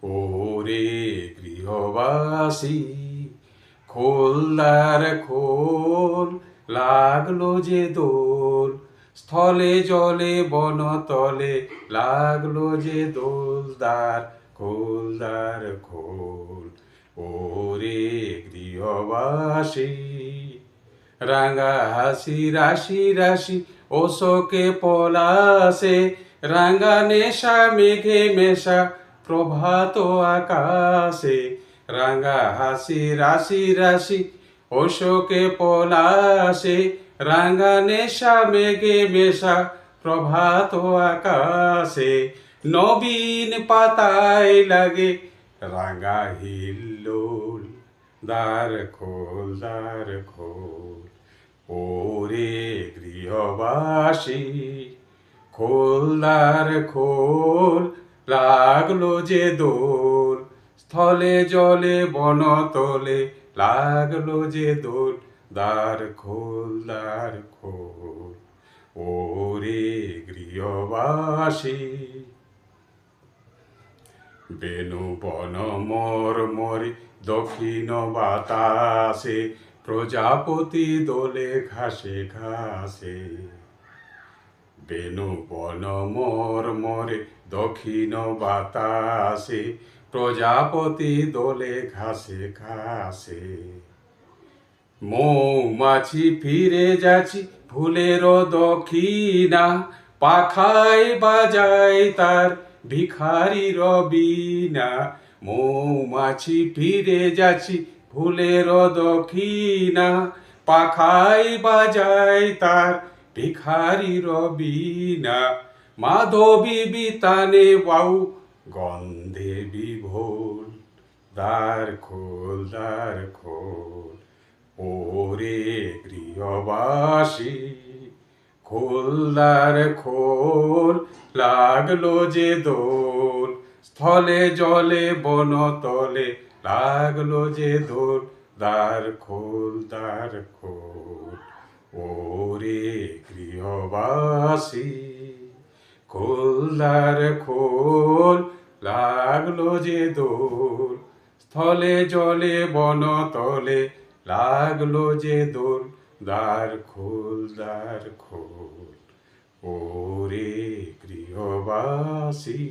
ওরে গৃহবাসী, খোলদার খোল, লাগলো যে দোল, স্থলে জলে বনতলে লাগলো যে দোলদার খোলদার খোল। ওরে গৃহবাসী, রাঙা হাসি রাশি রাশি অশোকে পলাশে, রাঙা নেশা মেঘে মেশা প্রভাত আকাশে। রাঙা হাসি রাশি রাশি অশোকে পলাশে, রাঙা নেশা মেঘে মেশা প্রভাত আকাশে। নবীন পাতায় লাগে রাঙা হিল্লোল, দ্বার খোল দ্বার খোল। ওরে গৃহবাসী, খোল দ্বার খোল, লাগলো যে দোল, স্থলে জলে বনতলে লাগলো যে দোল, দ্বার খোল দ্বার খোল। ওরে গৃহবাসী, বেনু বন মর মরে দক্ষিণ বাতাসে, প্রজাপতি দোলে ঘাসে ঘাসে। বেনু বন মর মরে দক্ষিণ বাতাসে, প্রজাপতি দোলে ঘাসে ঘাসে। মৌমাছি ফিরে যাচ্ছি ফুলের দক্ষিণা, পাখায় বাজায় তার ভিখারির বীণা। মৌমাছি ফিরে যাচ্ছি ফুলের দক্ষিণা, পাখায় বাজায় তার ভিখারির বীণা। মাধবী বিতানে বাউ গন্ধে বিভোর, দ্বার খোল দ্বার খোল। ওরে গৃহবাসী, খোল দ্বার খোল, লাগলো যে দোল, স্থলে জলে বনতলে লাগলো যে দোল, দ্বার খোল দ্বার খোল। ওরে গৃহবাসী, খোল দ্বার খোল, লাগলো যে দোল, স্থলে জলে বনতলে লাগলো যে দোল, দ্বার খোল দ্বার খোল। ওরে গৃহবাসী।